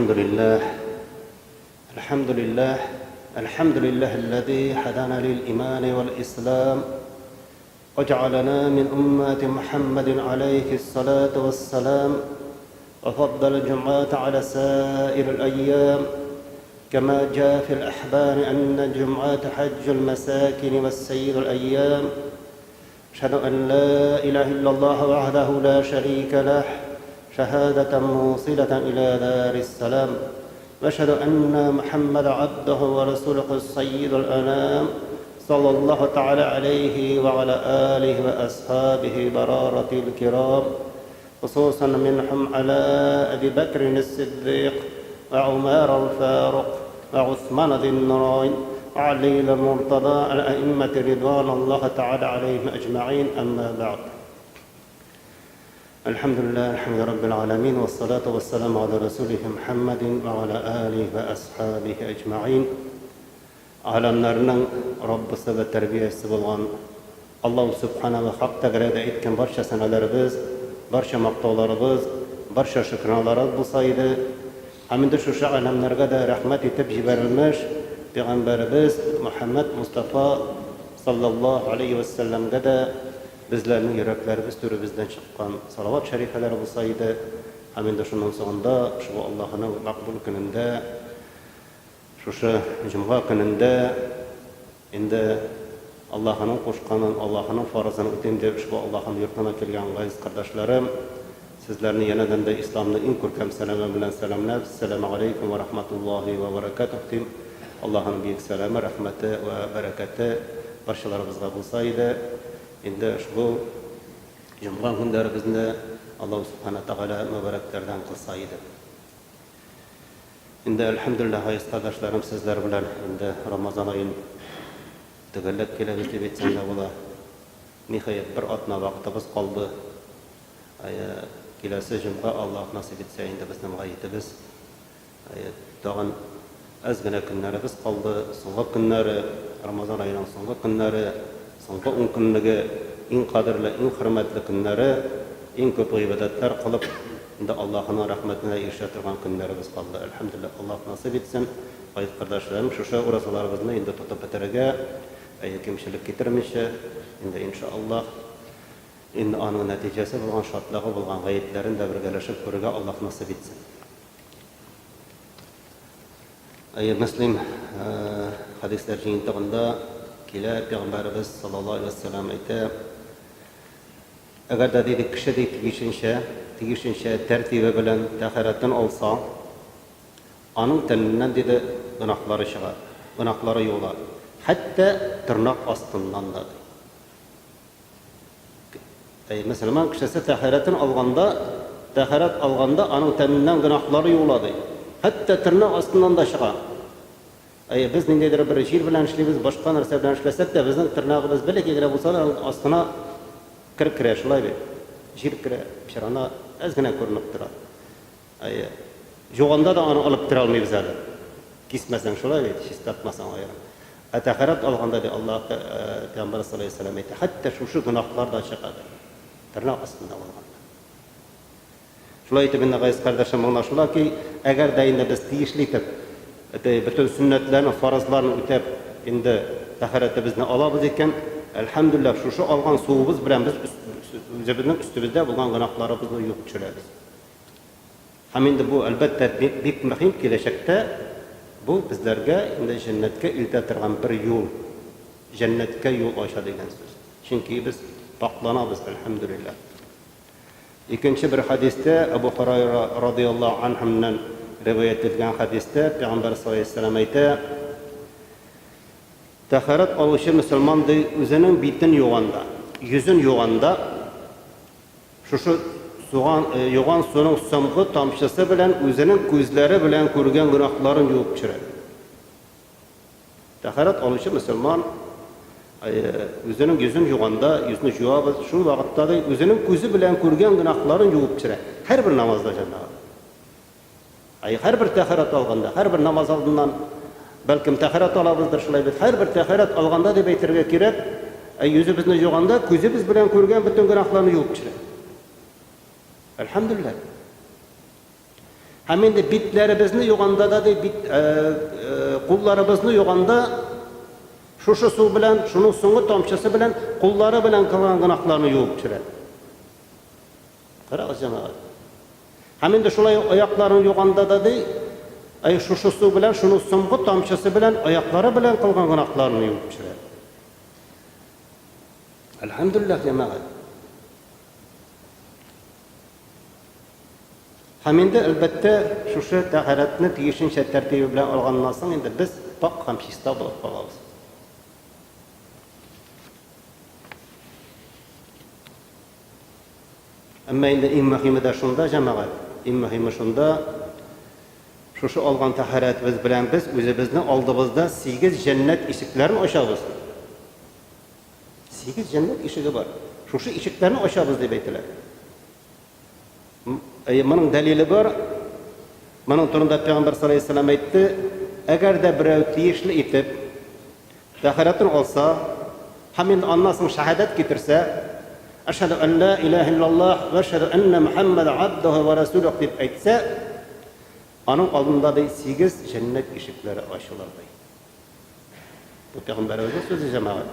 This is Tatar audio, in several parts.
الحمد لله الحمد لله الحمد لله الذي هدانا للإيمان والإسلام وجعلنا من أمة محمد عليه الصلاة والسلام وفضل الجمعة على سائر الأيام كما جاء في الأحبار أن الجمعة حج المساكن والسير الأيام أشهد أن لا إله إلا الله وحده لا شريك له شهادة موصلة إلى دار السلام وأشهد أن محمد عبده ورسوله السيد الأنام صلى الله تعالى عليه وعلى آله وأصحابه برارة الكرام خصوصا منهم على أبي بكر الصديق وعمر الفاروق وعثمان ذي النورين وعلي المرتضى الأئمة رضوان الله تعالى عليهم أجمعين أما بعد الحمد لله الحمد رب العالمين والصلاة والسلام على رسوله محمد وعلى آله وأصحابه أجمعين alamlarning Robbisi va tarbiyachisi bo'lgan Alloh subhanahu va haq taqdirida etgan barcha sanalarimiz, barcha maqtovlarimiz, barcha shukronalarimiz bo'lsa edi. Hamda shu alamlarga da rahmat etib jibarilmish payg'ambarimiz Muhammad Mustafa sallallohu alayhi va sallamga da bizlarning yuraklarimiz turibizdan chiqqan salovat sharifalari bo'lsa edi. Hamda shundan so'nda shu Allohning maqbul kunida Şuşa Cuma günündə indi Allah'ın qoşqanın, Allah'ın farzını ötəmdə ushbu Allah'ın yurtuna kelgan aziz qardaşlarım, sizlarni yanadan da İslamning eng ko'rkam salami bilan salomlab, assalomu alaykum va rahmatullohi va barakatuh deb Allah'ın buyuk salami, rahmati va barakati barchalarimizga bo'lsa edi. Endi ushbu Cuma kunlarimizni Alloh subhanahu taala muboraklardan qilsa edi. Endi alhamdulillah aziz qardoshlarım sizlar bilan endi Ramazon oyini tugallab kelamiz deb aytsam da bo'lar. Nihoyat bir otna vaqtimiz qoldi. Kelasi juma Alloh nasib etsa endi bizning g'oyatimiz tag'in ozgina kunlarimiz qoldi. So'nggi kunlari Ramazon oyining so'nggi kunlari, so'nggi 10 kunligi eng qadrli, eng hurmatli kunlari, eng ko'p ibodatlar qilib Unda Allah'ın rahmetine irşatirgan günlerimiz kaldı. Elhamdülillah Allah nasip etsin. Aziz kardeşlerim, şu orasalarımızda indi tutup bitirege, kimşilik getirmişe, indi inşallah indi anın neticesi bulgan, şartlığı bulgan gayetlerin de birgeleşip görüge Allah nasip etsin. Müslim hadisler jeyintiğinde kile Peygamberimiz sallallahu aleyhi ve sellem ayta, eğer de dedik kişi de tegişinşe tertibi bilen taharattan olsa, anın teninden dedi günahları çıkar, günahları yolar. Hatta tırnak astından da. Mesela kişisi taharattan alganda anın teninden günahları yoladı. Hatta tırnak astından da çıkar. Biz nedir bir şiir bilen işleyimiz, başka narsa bilen işlesek de bizim tırnağımız bile ki göre bulsa astına kırık kire şulaydı. Şiir kire pişirana azgına ko'rinib turadi. Jo'g'anda da onu olib tura olmaymiz hali. Kesmasang shulay deydi, hech tatmasang ayrim. Taharat olganda de Alloh Payg'ambar sollallohu alayhi vasallam aytdi, hatto shu gunohlardan chiqadi. Tirnoq ostida bo'lganda. Shulay aytib, endi aziz qardoshim, mana shulaki, agar endi biz tegishli etib, butun sunnatlarni, farzlarni o'tab, endi taharatni bizni olamiz ekan, alhamdulillah shu olgan suvimiz bilan biz bizning ustimizda bo'lgan gunohlarimizni yuvib tushiramiz. Ham endi bu albatta bek muhim kelajakda bu bizlarga endi jannatga eltatirgan bir yo'l, jannatga yo'l ochadi degan so'z. Chunki biz poklanamiz alhamdulillah. Ikkinchi bir hadisda Abu Hurayra radhiyallohu anhudan rivoyat etilgan hadisda Payg'ambar sollallohu alayhi vasallam aytdi: taharat oluvchi musulmon o'zining bitin yuvganda, yüzün yuvganda şu yoğan suyun so'nggi tomchisi bilan o'zining ko'zlari bilan ko'rgan gunohlarini yuvib tushiradi. Taharat oluvchi musulmon o'zining yuzini yuvganda, yuzini yuvib, shu vaqtda o'zining ko'zi bilan ko'rgan gunohlarini yuvib tushiradi. Har bir namozda jannat. Har bir taharat olganda, har bir namoz oldidan balkim taharat olabizdir shulay deb, har bir taharat olganda deb aytirga kerak. Yüzümüzü yuvganda ko'zimiz bilan ko'rgan bütün gunohlarni yuvib tushiradi. Elhamdülillah. Hem de bitlerimizni yuganda da kullarımızını yuganda şuşu su bilen, şunun suyu tomçası bilen, kulları bilen kılgan gınaklarını yuvup çüredi. Kırağız cemaat. Hem de şulay ayaklarını yuganda da şuşu su bilen, şunun suyu tomçası bilen, ayakları bilen kılgan gınaklarını yuvup çüredi. Elhamdülillah cemaat. Haminde elbette şuşu taharatını tiyişinçe tertibi bilen algandan soň indi biz pak hamşista bolup kalabız. Amma indi iň mühimi de şunda jemaat, iň mühimi şunda şuşu algan taharatыбыз bilen biz özübizni aldybızda 8 cennet işiklerini açabız. 8 cennet işigi var. Şuşu işiklerini açabız dep aytiler. Bunun delili var. Bunun turunda Peygamber sallallahu aleyhi ve sellem aytdı, eğer de biröw tiyişli etip taharatını olsa, hemen anlasın şehadet getirse, eşhedü en la ilahe illallah ve eşhedü enne Muhammed abduhu ve resuluh dep aytsa, onun aldında da 8 cennet işikleri açılır. Bu Peygamberimizin sözü cemaat.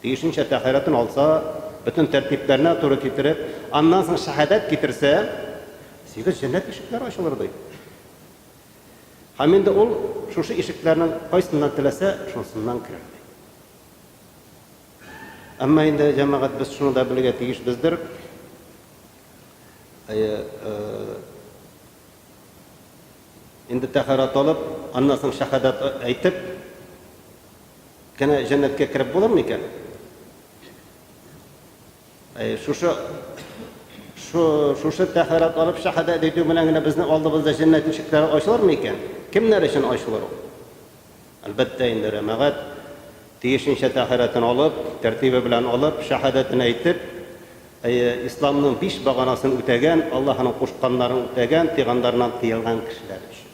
Tiyişinçe taharatını olsa, bütün tertiplerine doğru getirip, ondan sonra şehadet getirse, 8 cennet işikleri açılırdı. Hemen de ol, şu işiklerinin kayısından tilese, şunsundan kirerdi. Ama indi cemaat biz şunu da bilge tegiş bizdir. Indi taharat alıp, ondan sonra şehadet aytıp, gene cennetke kirip bulur mu iken? Şuşu taharat alıp şehadet ediyor bilen bizni aldığımızda cennet ışıkları açılır mı iken? Kimler için açılır o? Elbette indi remagat tiyişinçe taharatını alıp, tertibi bilen alıp, şehadetini aytıp, İslam'ın 5 bağanasını ötegen, Allah'ın koşkanlarını ötegen, tıganlarından tıyılgan kişiler için.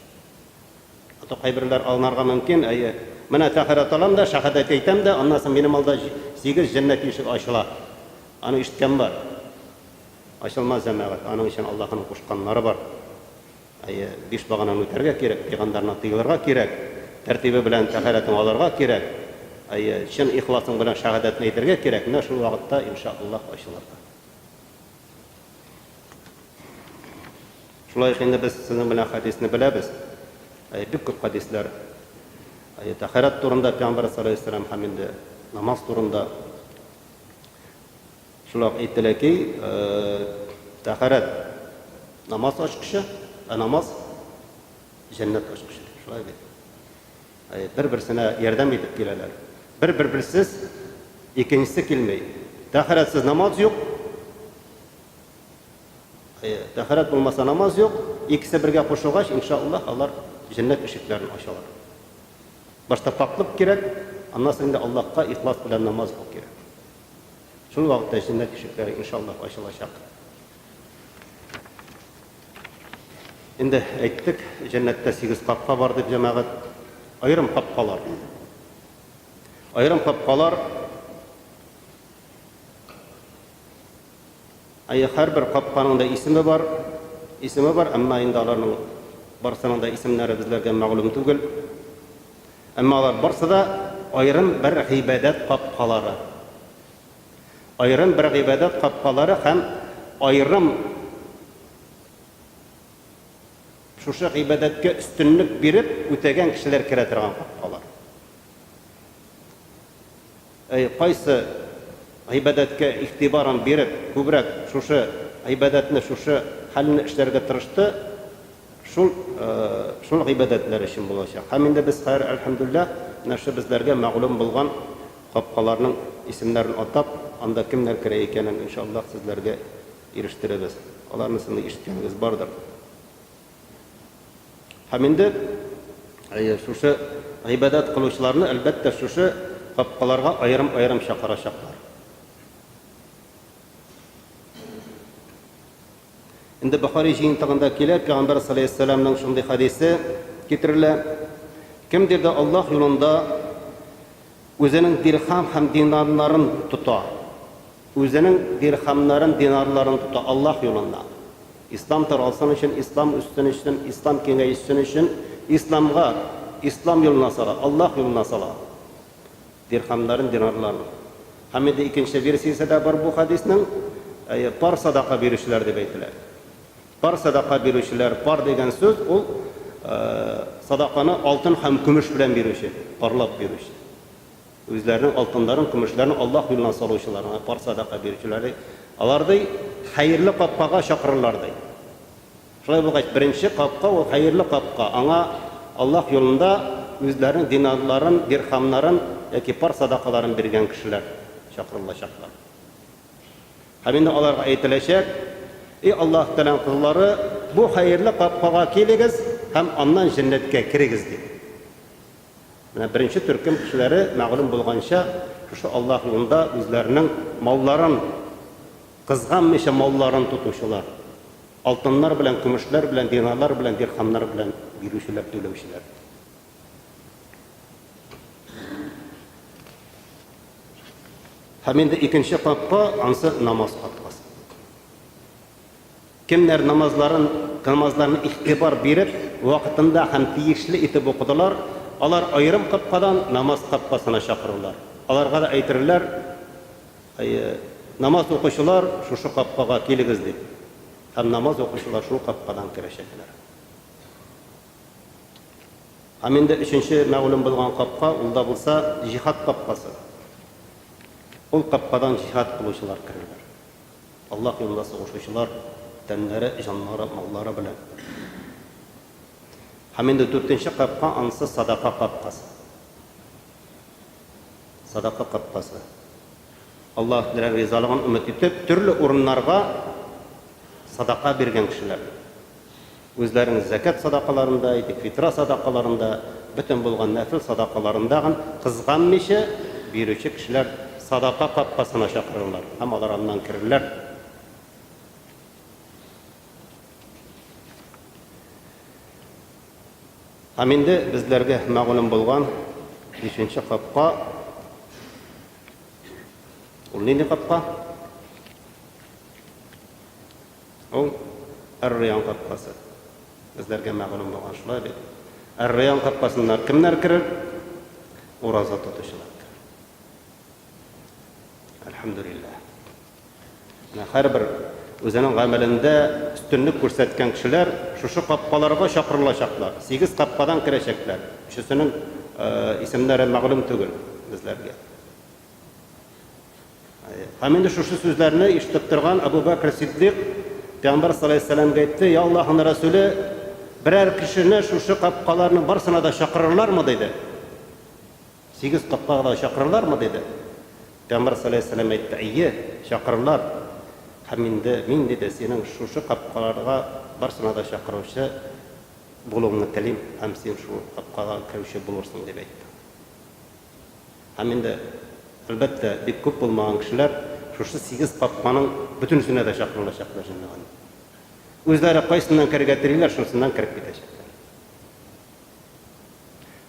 Hatta kaybirler alınarga mümkün, mene taharat alam da, şehadet aytam da, ondan sonra benim alda 8 cennet ışık açılar. Onu işitken var. Açılmaz cemaat. Onun için Allah'ın koşkanları var. 5 bağanan öterge gerek, tıganlarından tıyılırga gerek, tertibi bilen taharatını alırga gerek. Şun ihlasın bilen şehadetini aytırga gerek. Ne şu vakitte inşallah açılır. Şulay şimdi biz sizin bilen hadisini bilemiz. Bir köp hadisler. Taharat turunda Peygamber sallallahu aleyhi ve sellem haminde namaz turunda şulay aytdilar ki taharat namaz açkışı, namaz cennet açkışı. Şulay deydi. Bir-birisine yardım edip geleler. Bir-birsiz ikincisi kelmey. Taharatsiz namaz yok. Taharat bulmasa namaz yok. İkisi birge koşulgaç inşallah Allah cennet ışıklarını açarlar. Başta paklık gerek, ondan sonra Allah'a ihlas bilen namaz kıl gerek. Şu vakitte cennet ışıkları inşallah açılacak. Şimdi ayttık, cennette 8 kapka vardı cemaat. Ayrım kapkalar. Ayrım kapkalar her bir kapkanın da ismi var ama indi alarının barsının da isimleri bizlerge ma'lum tugul. Ama alar barsı da ayrım bir ibadet kapkaları. Ayrım bir ibadet kapkaları hem ayrım şuşu ibadetke üstünlük berip ötegen kişiler kiretirgan kapkalar. Qaysı ibadetke ihtibaran berip köbrek şuşu ibadetini şuşu halini işlerge tırıştı, şul ibadetler için bulacak. Haminde biz hayır elhamdülillah naşı bizlerge ma'lum bulgan kapkalarının isimlerini atap, anda kimler kire ekenen inşallah sizlerge eriştiririz. Onların sını işitkeniniz bardır. Haminde şuşu ibadet kılışlarını elbette şuşu kapkalarga ayrım şakaraşaklar. Indi Bukhari jeyintagında keler Peygamber sallallahu aleyhi ve sellem'nin şunday hadisi getirirler. Kimdir de Allah yolunda özünün dirham hem dinarlarını tutar. Özünün dirhamların dinarlarını tutar Allah yolunda. İslam taralsın için, İslam üstün için, İslam kengayışın için, İslam'a, İslam yoluna sala, Allah yoluna sala. Dirhamların, dinarların. Hem de ikinci birisi ise de var bu hadisinin par sadaka verişler de beytiler. Par sadaka verişler, par degen söz o sadakanı altın hem gümüş bilen verişi, parlap verişi. Özlerinin altınların, gümüşlerin Allah yoluna saluşularına par sadaka verişleri. Alarday hayırlı kapkaga şakırırlarday. Şöyle bu birinci kapka o hayırlı kapka. Ana Allah yolunda özlerinin dinarların, dirhamların, yoki par sadakaların bergen kişiler şakırılacaklar. Hemen onlarga aytilecek, ey Allah Teala'nın kızları, bu hayırlı kapkaga keligiz, hem ondan cennetke kirigiz deydi. Mana birinchi turkum kişileri ma'lum bo'lgancha, şu Allah yolunda özlerinin malların, kızganmışa malların tutuşular. Altınlar bilen, gümüşler bilen, dinarlar bilen, dirhamlar bilen birüşüler, tölemişler. Hemen de ikinci kapka ansı namaz kapkası. Kimler namazlarını ihtibar berip, vaktinde hem tiyişli itip okudular, alar ayrım kapkadan namaz kapkasına şakırırlar. Alarga da aytırırlar, namaz okuşular şu kapkaga keligiz deyip. Hem namaz okuşular şu kapkadan kireşekler. Hemen de üçüncü ma'lum bo'lgan kapka, ulda bulsa cihat kapkası. Ol kapkadan cihat kılışılar kirirler. Allah yolunda soğuşuşular, tenleri, canları, malları bilen. Hemen de dörtінші kapka ansı sadaka kapkası. Sadaka kapkası. Allah rizalığın ümmet etip, türlü orunlarga sadaka bergen kişiler. Özlerinin zekat sadakalarında, fitra sadakalarında, bütün bulgan nafil sadakalarında kızganmışı birüçü kişiler sadaka kapkasına şakırırlar. Hem alarından kirirler. Hemen de bizlerge ma'lum bulgan 5-ci kapka. O neydi kapka? O Er-Riyan kapkası. Bizlerge ma'lum bulgan şulay deydi. Er-Riyan kapkasına kimler kirir? Oraza tutuşular. Elhamdülillah. Her bir özünün amelinde üstünlük gösterken kişiler şu kapkalarga şakırılacaklar. 8 kapkadan kirecekler. Üçüsünün isimleri ma'lum tügül bizlerge. Hemen de şu sözlerini işitip durgan Ebu Bekir Siddiq Peygamber sallallahu aleyhi ve sellem'e aytdı, ya Allah'ın Resulü birer kişinin şu kapkalarının barsına da şakırırlar mı dedi. 8 kapkaga da şakırırlar mı dedi. Peygamber sallallahu aleyhi ve sellem aytdı, iyi şakırırlar. Hemen de min dedi senin şu kapkalarga barsına da şakırışı buluğunu tilim, hem sen şu kapkaga kirişi bulursun dep aytdı. Hemen de elbette bir köp bulmagan kişiler şu 8 kapkanın bütünsüne de şakırılacaklar jannagani. Özleri kaysından kirip getirirler, şunsundan kirip gidecekler.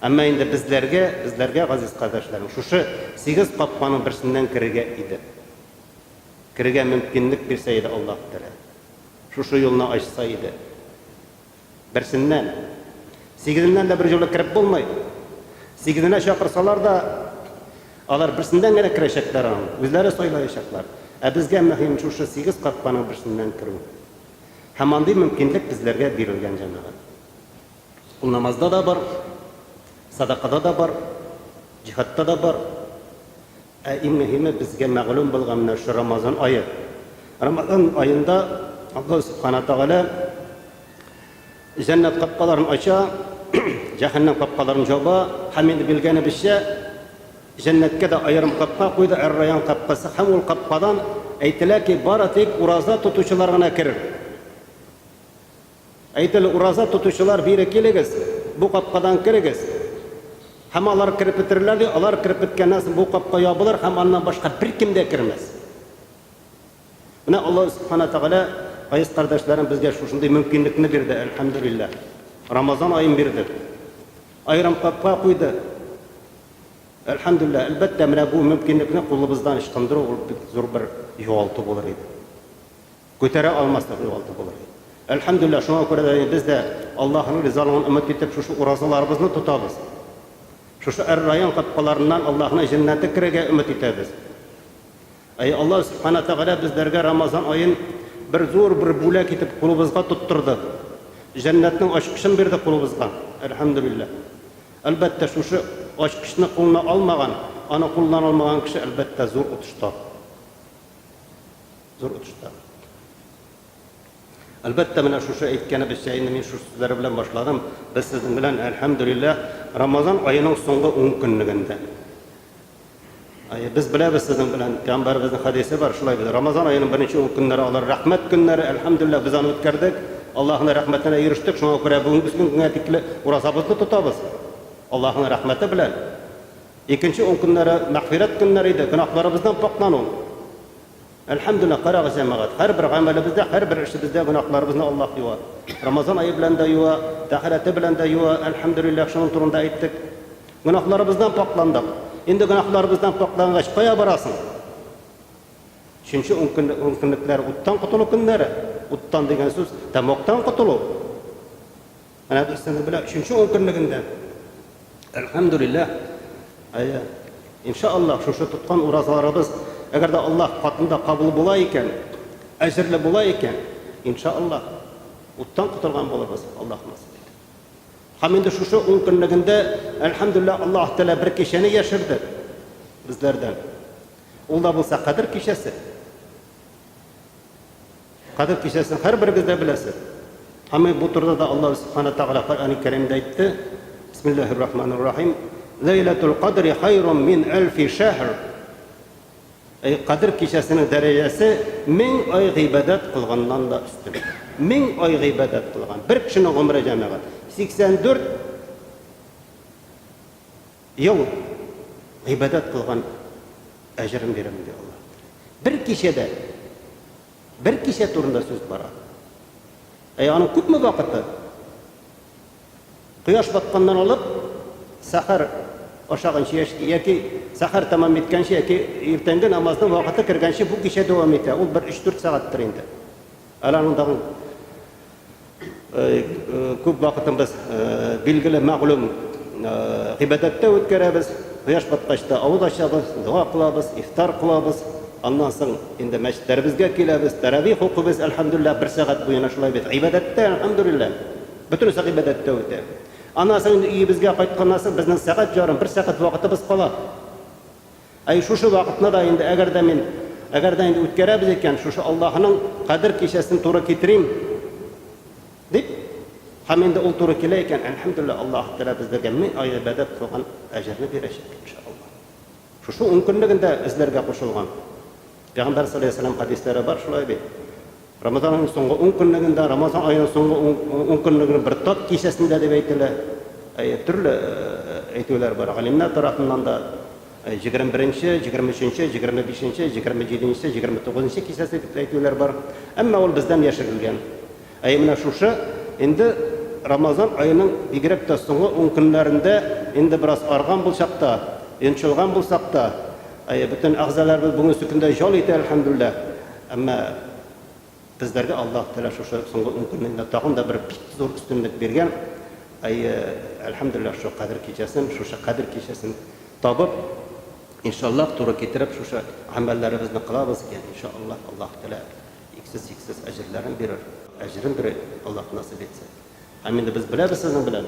Ama endi bizlerge aziz kardeşlerim, şu 8 kapkanın birisinden kirige idi. Kirige mümkünlük berseydi Allah Teala. Şu yoluna açsaydı. Birisinden, 8'inden de bir yola kirip bulmaydı. 8'ine şakırsalar da alar birisinden gene kirecekler anı. Özleri soylayacaklar. Bizge mühim şu 8 kapkanın birisinden kiriu. Hem andi mümkünlük bizlerge verilgen jannagani. Bu namazda da var, sadakada da var, cihatta da var. En mühimi bizge ma'lum bo'lgan şu Ramazan ayı. Ramazan ayında Allah Subhanahu Teala cennet kapkalarını aça, cehennem kapkalarını jaba, hemen bilgeni bizce cennetke de ayrım kapka koydu, Er-Riyan kapkası. Hem o kapkadan aytilar ki baratek uraza tutuşularına kirir. Aytilar uraza tutuşular bir keligiz, bu kapkadan kirigiz. Hem alar kirip bitirler de, alar kirip bitkenden soң bu kapka yabılır, hem ondan başka bir kim de kirmez. Buna Allah Subhanahu Teala aziz kardeşlerim bizge şunday mümkünlükni berdi, elhamdülillah. Ramazan ayın berdi. Ayrım kapka koydu. Elhamdülillah, elbette mana bu mümkünlükni kulubuzdan ışkındırı zor bir yoğaltı olur idi. Götere almasdan yoğaltı olur idi. Elhamdülillah şuna göre de biz de Allah'ın rızalığını ümit etip şu urazalarımızı tutabız. Şu er-rayan kapılarından Allah'ın cennete kirege ümit etimiz. Ay Allah subhanahu teala bizlerge Ramazan ayın bir zor bir bulak etip kulubuzga tutturdu. Cennetin aşkışını berdi kulubuzga. Elhamdülillah. Elbette şu aşkışını kuluna almagan, ana kullanılmagan kişi elbette zor utuşta. Zor utuşta. Elbette ben şu aytkeni bir şeyini men şu sizler bilen başladım. Biz sizin bilen elhamdülillah Ramazan ayının songu 10 günlüğünde. Biz bilemiz sizin bilen Peygamberimizin hadisi var şulay bilir. Ramazan ayının birinci 10 günleri alır. Rahmet günleri elhamdülillah biz onu ötkerdik. Allah'ın rahmetine eriştik. Şuna göre bugün gününe dikili urazabızı tutabız. Allah'ın rahmeti bilen. İkinci 10 günleri mağfiret günleriydi. Günahlarımızdan paklanın. Elhamdülillah qarağı cemaat. Her bir amelimizde, her bir işimizde günahlarımızı Allah yuva. Ramazan ayı bilen de yuva, ahireti bilen de yuva. Elhamdülillah şunun turunda ettik. Günahlarımızdan paklandık. Şimdi günahlarımızdan paklangaç kaya barasın. Çünkü 10 günlükler uttan kutulu günleri. Uttan degen söz tamoktan kutulu. Ana biz bile çünkü 10 günlüğünden. Elhamdülillah. İnşallah şu tutkan urazalarımız eğer de Allah katında kabul bulayken, ecirli bulayken, inşallah uttan kutulgan buluruz. Allah nasip etsin. Haminde şu 10 günlüğünde elhamdülillah Allah Teala bir kişini yaşırdı bizlerden. O da bulsa Kadir kişisi. Kadir kişisini her birimizde bilesi. Hamid bu turda da Allah Subhanahu Teala Kur'an-ı Kerim'de etti. Bismillahirrahmanirrahim. Leyletul Kadri hayrun min elfi şehr. Kadir kişisinin derecesi 1000 ay ibadet kılgandan da üstün. 1000 ay ibadet kılgan. Bir kişinin ömrü cemaat 84 yıl ibadet kılgan ecrin verim diyor Allah. Bir kişi turunda söz var. Onun küp mü vakıtı? Kıyaş batkandan alıp sahar aşağın şey ki sahar tamam etken şey ki ertengi namazdan vakıtı kirgen şey bu kişi devam eder. O bir 3-4 saattir indi. Alanından küp vakıtımız bilgili mağlum ibadette ötküremiz. Kıyaş batkaçta avuz açabız, dua kılabız, iftar kılabız. Ondan sonra indi meşitlerimizge kelebіз, teravih okubuz elhamdülillah bir saat boyuna şulay bit. İbadette elhamdülillah. Bütün saat ibadette öter. Ondan sonra uyimizge qaytkandan soң bizning saat jarım, bir saat vaqtimiz qoladi. Ay şu vaqtni da endi agar da endi o'tkazamiz ekan, şu Allohning qadr kechasini to'g'ri keltiring deb ham endi u to'g'ri kelar ekan, elhamdülillah Alloh taolo bizlarga ming oy ibodat qilgan ajrni berishar inshaalloh. Şu 10 kunligida izlarga qo'shilgan Peygamber sallallahu aleyhi ve sellem hadisleri var şulay deydi. Ramazanın songu 10 günlüğünde, Ramazan ayının songu 10 günlüğünün bir tat kişisinde de beytiler. Türlü eğitiyorlar var. Alimler tarafından da 21. 23. 25. 27. 29. kişisi eğitiyorlar var. Ama o bizden yaşarılgan. Ayımına şuşa, indi Ramazan ayının bigrek de songu 10 günlerinde indi biraz argan bulsak da, ençilgan bulsak da, bütün ağzalarımız bugün sükünde jol eti elhamdülillah. Ama bizlerge Allah Teala şu songu 10 gününde tağın da bir zor üstünlük bergen. Elhamdülillah şu Kadir kişisini, şu Kadir kişisini tabıp inşallah doğru getirip şu amellerimizni kılabız ki inşallah Allah Teala iksiz ecirlerin verir. Ecrin verir Allah nasip etse. Amin de biz bilemiz sizin bilen.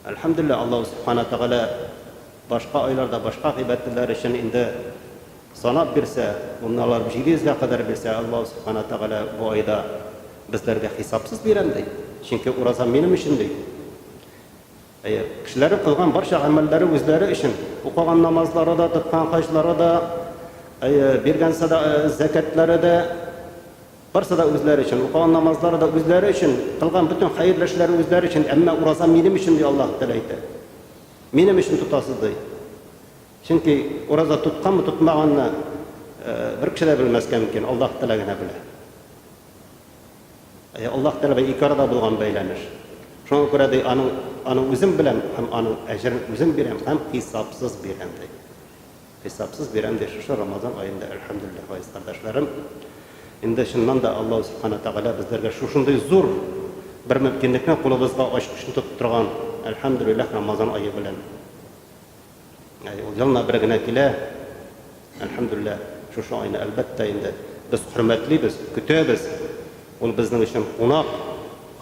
Elhamdülillah Allah Subhanahu Teala başka aylarda başka ibadetler için indi sanat birse, bunlar bir jilizge kadar birse Allah Subhanahu Teala bu ayda bizlerge hesapsız verendi. Çünkü orası benim işimdi. Kişilerin kılgan barcha amelleri özleri için, okugan namazları da, tutkan hacları da, bergen zekatları da, barcha da özleri için, okugan namazları da özleri için, kılgan bütün hayırlı işleri özleri için, ama orası benim işimdi Allah Teala aytdı. Benim için tutasızdı. Çünkü orada tutkan mı tutmağını bir kişi de bilmezken mümkün. Allah Teala gene bilir. Allah Teala ve ikarada bulgan beylenir. Şuna göre de anın özüm bilen, hem anın ecrin özüm birem, hem hesapsız birem de. Hesapsız birem de şu Ramazan ayında elhamdülillah aziz kardeşlerim. Инде шуннан да Аллаһ Субхана Тағала безләргә шушындай зур бер мөмкинлекне кулыбызга ачкычын тотып торган, әлхәмдүлиллаһ, Рамазан айы белән. Ул елна бер генә килә, әлхәмдүлиллаһ, шушы айны әлбәттә инде без хөрмәтлибез, көтәбез. Ул безнең өчен кунак,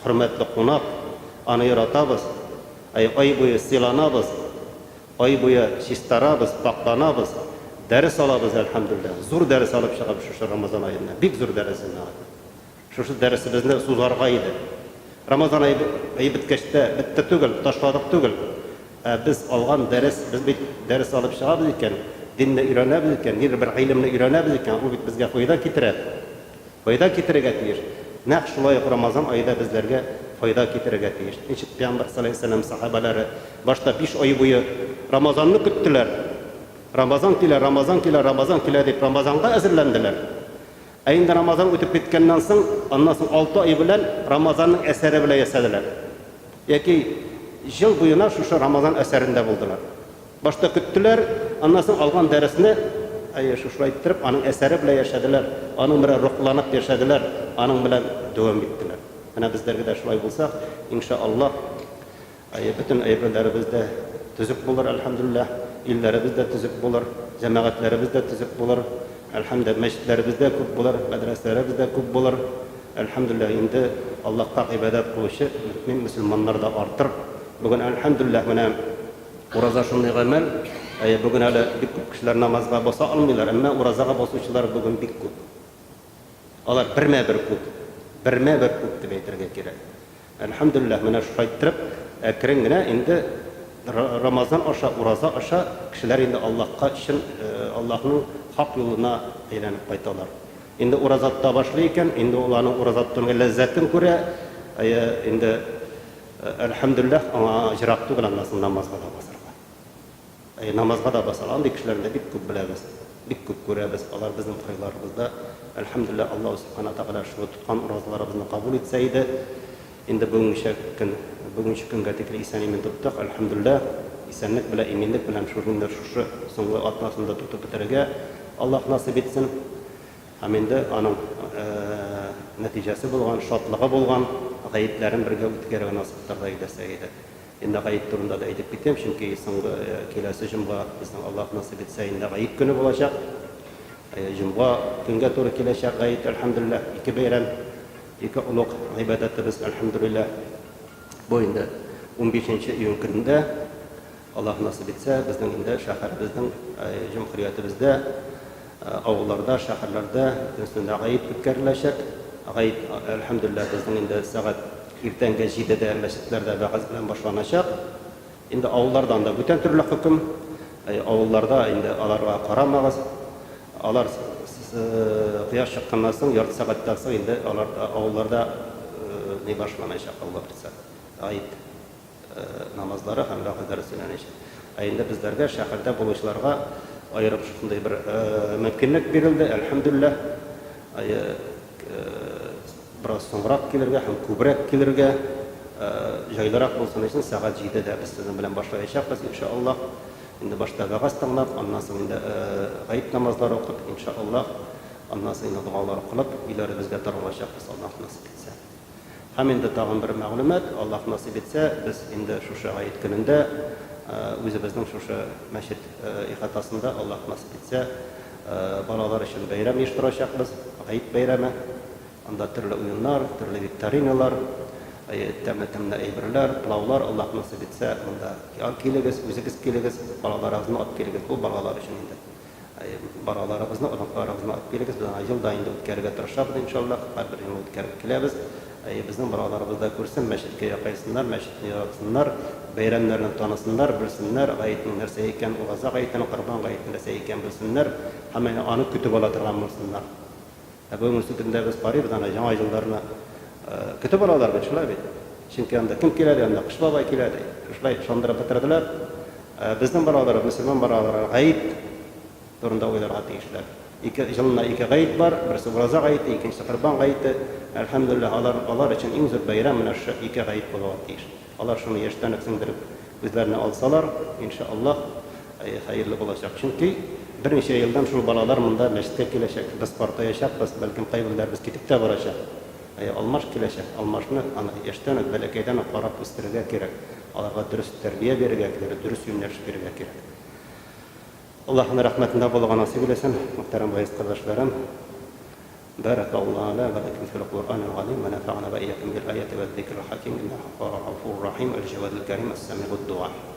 хөрмәтле кунак, аны яратабыз. Ай буе сыйланабыз, ай буе чистарабыз, пакланабыз, дәрес алабыз, әлхәмдүлиллаһ. Зур дәрес алып чыгабыз шушы Рамазан айында. Бик зур дәресен алабыз. Шушы дәресебезне сузарга иде. Рамазан айы биткәч тә бетте түгел, ташладык түгел. Без алган дәрес, без бит дәрес алып чыгабыз икән, динне өйрәнәбез икән, бер гыйлемне өйрәнәбез икән, ул бит безгә файда китерә. Файда китерергә тиеш. Нәкъ шулай Рамазан айында безләргә файда китерергә тиеш. Ничек Пәйгамбәр саллаллаһу алейһи ва саллям сахабалары башта 5 ай буе Рамазанны көттеләр. Рамазан килә, Рамазан килә, Рамазан килә дип Рамазанга әзерләнделәр. Инде Рамазан үтеп киткәннән соң, аннан соң 6 ай белән Рамазанның әсәре белән ясадылар. Яки жыл буена шушы Рамазан әсәрендә булдылар. Башта көттеләр, аннан соң алган дәресне шушылай иттереп, аның әсәре белән яшәделәр, аның белән рухланып яшәделәр, аның белән дәвам иттеләр. Менә безләргә дә шулай булса, иншааллаһ, бөтен әйберләребез дә төзек булыр, әлхәмдүлиллаһ, илләребез дә төзек булыр, җәмәгатьләребез дә төзек булыр, әлхәмдүлиллаһ, мәчетләребез дә күп булыр, мәдрәсәләребез дә күп булыр. Әлхәмдүлиллаһ, инде Аллаһка ибадат кылучы мөселманнар да артыр. Бүген әлхәмдүлиллаһ, менә ураза шундый гамәл, бүген әле бик күп кешеләр намазга баса алмыйлар, әмма уразага басучылар бүген бик күп. Алар бермә-бер күп дип әйтергә кирәк. Әлхәмдүлиллаһ, менә шулай итеп, әкрен генә инде Рамазан аша, ураза аша кешеләр инде Аллаһка өчен, Аллаһның хак юлына әйләнеп кайталар. Инде уразатта башлый икән, инде уларның уразаттан ләззәтен күрә, инде әлхәмдүлиллаһ, аңа җирак түгел аннан намазга да басарга. Намазга да басалар, андый кешеләрне бик күп беләбез, бик күп күрәбез. Алар безнең кыйларыбызда, әлхәмдүлиллаһ, Аллаһ Субхана Тағала шуны тоткан уразаларыбызны кабул итсә иде. Инде бүгенге көнгә тикле исән-имин тоттык, әлхәмдүлиллаһ, исәнлек белән, иминлек белән шушы соңгы атнасында тотып бетерергә Аллаһ насыйп итсен. Һәм инде аның нәтиҗәсе булган, шатлыгы булган гаетләрен бергә үткәрергә насыйптарда итәсе иде. Инде гает турында да әйтеп китәм, чөнки соңгы киләсе җомга безнең Аллаһ насыйп итсә инде гает көне булачак. Җомга көнгә туры киләчәк гает, әлхәмдүлиллаһ, 2 бәйрәм, 2 улуг гыйбадәтебез, әлхәмдүлиллаһ. Бу инде 15 июнь көнендә Аллаһ насыйп итсә, безнең инде шәһәребезнең җумһуриятебездә, авылларда, шәһәрләрдә өстендә гаит үткәреләчәк. Гаит, әлхәмдүлиллаһ, безнең инде сәгать иртәнге 7-дә мәчетләрдә вәгазь белән башланачак. Инде авыллардан да бүтән төрле хөкем, авылларда инде аларга карамагыз. Алар кояш чыкканнан соң ярты сәгатьтән соң инде алар авылларда не башланачак, Алла белсә. Гаит намазлары һәм вәгазьләр сөйләнәчәк. Инде безләргә шәһәрдә булучыларга аерым шундый бер мөмкинлек бирелде, әлхәмдүлиллаһ. Biraz соңрак килергә һәм күбрәк килергә, җайлырак булсын өчен сәгать 7-дә без сезнең белән башлаячакбыз, иншааллаһ. Инде башта вәгазь тыңлап, аннан соң инде гаит намазлары укып, иншааллаһ, аннан соң инде дуалар кылып, иләребезгә таралачакбыз, Аллаһ насыйп итсә. Һәм инде тагын бер мәгълүмат, Аллаһ насыйп итсә, без инде шушы гаит көнендә үзебезнең шушы мәчет ихатасында, Аллаһ насыйп итсә, балалар өчен бәйрәм оештырачакбыз, гаит бәйрәме. Анда төрле уеннар, төрле викториналар, тәмле әйберләр, плаулар, Аллаһ насыйп итсә, монда килегез, үзегез килегез, балаларыгызны алып килегез. Бу балалар өчен инде. Балаларыгызны, оныкларыгызны алып килегез. Без елда инде үткәрергә тырышабыз, иншааллаһ. Һәрбер ел үткәреп киләбез. Безнең балаларыбыз да күрсен, мәчеткә якайсыннар, мәчетне яратсыннар, бәйрәмнәрне танысыннар, белсеннәр, гаитның нәрсә икән, ураза гаитының, Корбан гаитының нәрсә икән белсеннәр, һәм аны көтеп ала торган булсыннар. Бүгенге сүтендә без карыйбыз, ана яңа елларны көтеп алалар бит, шулай бит. Чөнки анда кем килә, анда Кыш бабай килә, шулай шандырып бетерделәр. Безнең балалар, мөселман балалар гаит турында уйларга тиешләр. Җылына 2 гаит бар, берсе ураза гаите, икенчесе Корбан гаите. Әлхәмдүлиллаһ, алар өчен иң зур бәйрәм менә шу 2 гаит булырга тиеш. Алар шуны яшьтән үксендереп үзләренә алсалар, иншааллаһ, hayırlı olacak. Çünkü bir neçe yıldan şu balalar mında meşte kileşek, biz parta yaşapız, belki kayıplar biz gidip de varacak. Almaş kileşek, almaşını yaştan belekeyden qarab üstürüge gerek. Alarga dürüst terbiye berige gerek, dürüst yönleriş berige gerek. Allah'ın rahmetinde bolğan nasip eylesin, muhterem vayiz kardeşlerim. Barakallahu lana ve lekum fil Kur'anil azim ve nefa'na ve iyyakum bil ayati ve zikril hakim innehu gafurur rahim el cevadul kerim es-semi'ud du'a.